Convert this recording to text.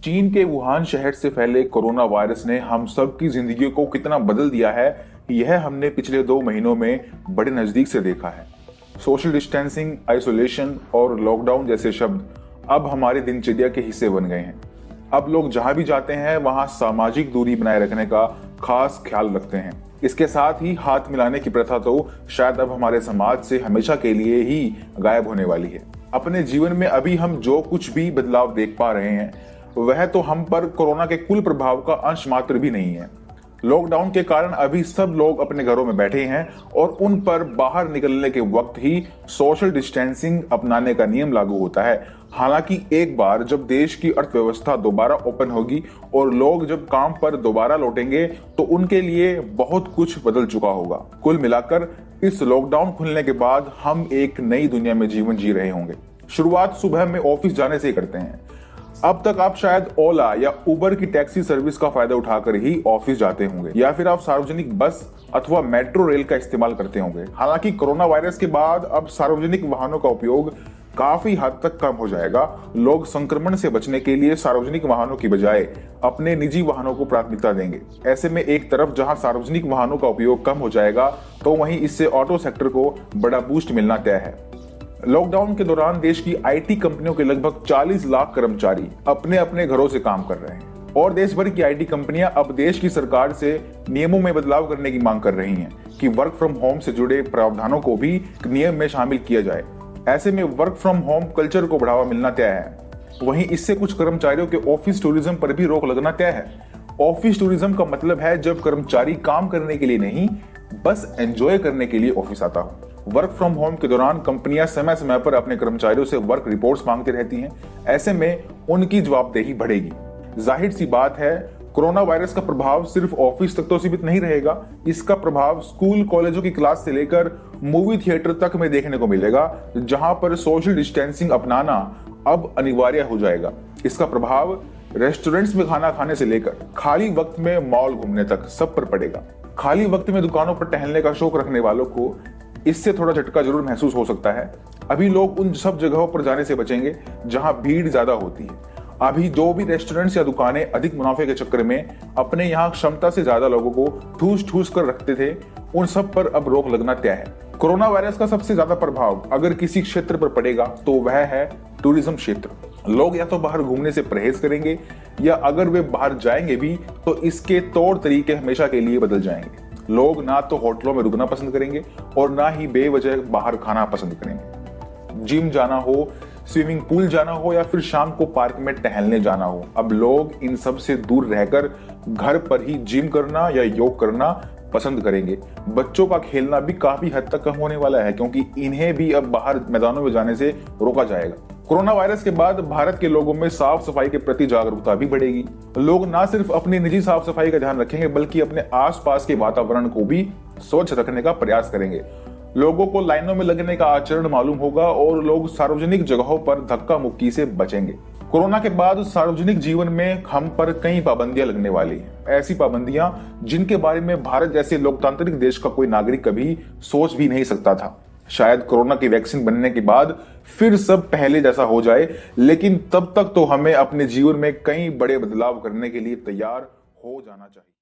चीन के वुहान शहर से फैले कोरोना वायरस ने हम सब की जिंदगी को कितना बदल दिया है, यह हमने पिछले 2 महीनों में बड़े नजदीक से देखा है। सोशल डिस्टेंसिंग, आइसोलेशन और लॉकडाउन जैसे शब्द अब हमारी दिनचर्या के हिस्से बन गए हैं। अब लोग जहां भी जाते हैं वहां सामाजिक दूरी बनाए रखने का खास ख्याल रखते हैं। इसके साथ ही हाथ मिलाने की प्रथा तो शायद अब हमारे समाज से हमेशा के लिए ही गायब होने वाली है। अपने जीवन में अभी हम जो कुछ भी बदलाव देख पा रहे हैं वह तो हम पर कोरोना के कुल प्रभाव का अंश मात्र भी नहीं है। लॉकडाउन के कारण अभी सब लोग अपने घरों में बैठे हैं और उन पर बाहर निकलने के वक्त ही सोशल डिस्टेंसिंग अपनाने का नियम लागू होता है। हालांकि एक बार जब देश की अर्थव्यवस्था दोबारा ओपन होगी और लोग जब काम पर दोबारा लौटेंगे तो उनके लिए बहुत कुछ बदल चुका होगा। कुल मिलाकर इस लॉकडाउन खुलने के बाद हम एक नई दुनिया में जीवन जी रहे होंगे। शुरुआत सुबह में ऑफिस जाने से करते हैं। अब तक आप शायद ओला या उबर की टैक्सी सर्विस का फायदा उठाकर ही ऑफिस जाते होंगे या फिर आप सार्वजनिक बस अथवा मेट्रो रेल का इस्तेमाल करते होंगे। हालांकि कोरोना वायरस के बाद अब सार्वजनिक वाहनों का उपयोग काफी हद तक कम हो जाएगा। लोग संक्रमण से बचने के लिए सार्वजनिक वाहनों की बजाय अपने निजी वाहनों को प्राथमिकता देंगे। ऐसे में एक तरफ जहां सार्वजनिक वाहनों का उपयोग कम हो जाएगा तो वहीं इससे ऑटो सेक्टर को बड़ा बूस्ट मिलना तय है। लॉकडाउन के दौरान देश की आईटी कंपनियों के लगभग 40 लाख कर्मचारी अपने अपने घरों से काम कर रहे हैं और देश भर की आईटी कंपनियां अब देश की सरकार से नियमों में बदलाव करने की मांग कर रही हैं कि वर्क फ्रॉम होम से जुड़े प्रावधानों को भी नियम में शामिल किया जाए। ऐसे में वर्क फ्रॉम होम कल्चर को बढ़ावा मिलना तय है। वहीं इससे कुछ कर्मचारियों के ऑफिस टूरिज्म पर भी रोक लगना तय है। ऑफिस टूरिज्म का मतलब है जब कर्मचारी काम करने के लिए नहीं, बस एंजॉय करने के लिए ऑफिस आता हो। वर्क फ्रॉम होम के दौरान कंपनियां समय समय पर अपने कर्मचारियों से वर्क रिपोर्ट्स मांगती रहती हैं। ऐसे में उनकी जवाबदेही बढ़ेगी। जाहिर सी बात है, कोरोना वायरस का प्रभाव सिर्फ ऑफिस तक तो सीमित नहीं रहेगा। इसका प्रभाव स्कूल कॉलेजों की क्लास से लेकर मूवी थिएटर तक में देखने को मिलेगा, जहां पर सोशल डिस्टेंसिंग अपनाना अब अनिवार्य हो जाएगा। इसका प्रभाव रेस्टोरेंट्स में खाना खाने से लेकर खाली वक्त में मॉल घूमने तक सब पर पड़ेगा। खाली वक्त में दुकानों पर टहलने का शौक रखने वालों को इससे थोड़ा झटका जरूर महसूस हो सकता है। अभी लोग उन सब जगहों पर जाने से बचेंगे जहां भीड़ ज्यादा होती है। अभी जो भी रेस्टोरेंट्स या दुकानें अधिक मुनाफे के चक्कर में अपने यहाँ क्षमता से ज्यादा लोगों को ठूस ठूस कर रखते थे, उन सब पर अब रोक लगना तय है। कोरोना वायरस का सबसे ज्यादा प्रभाव अगर किसी क्षेत्र पर पड़ेगा तो वह है टूरिज्म क्षेत्र। लोग या तो बाहर घूमने से परहेज करेंगे या अगर वे बाहर जाएंगे भी तो इसके तौर तरीके हमेशा के लिए बदल जाएंगे। लोग ना तो होटलों में रुकना पसंद करेंगे और ना ही बेवजह बाहर खाना पसंद करेंगे। जिम जाना हो, स्विमिंग पूल जाना हो या फिर शाम को पार्क में टहलने जाना हो, अब लोग इन सब से दूर रहकर घर पर ही जिम करना या योग करना पसंद करेंगे। बच्चों का खेलना भी काफी हद तक कम होने वाला है क्योंकि इन्हें भी अब बाहर मैदानों में जाने से रोका जाएगा। कोरोना वायरस के बाद भारत के लोगों में साफ सफाई के प्रति जागरूकता भी बढ़ेगी। लोग ना सिर्फ अपनी निजी साफ सफाई का ध्यान रखेंगे बल्कि अपने आसपास के वातावरण को भी स्वच्छ रखने का प्रयास करेंगे। लोगों को लाइनों में लगने का आचरण मालूम होगा और लोग सार्वजनिक जगहों पर धक्का मुक्की से बचेंगे। कोरोना के बाद सार्वजनिक जीवन में हम पर कई पाबंदियां लगने वाली हैं। ऐसी पाबंदियां जिनके बारे में भारत जैसे लोकतांत्रिक देश का कोई नागरिक कभी सोच भी नहीं सकता था। शायद कोरोना की वैक्सीन बनने के बाद फिर सब पहले जैसा हो जाए, लेकिन तब तक तो हमें अपने जीवन में कई बड़े बदलाव करने के लिए तैयार हो जाना चाहिए।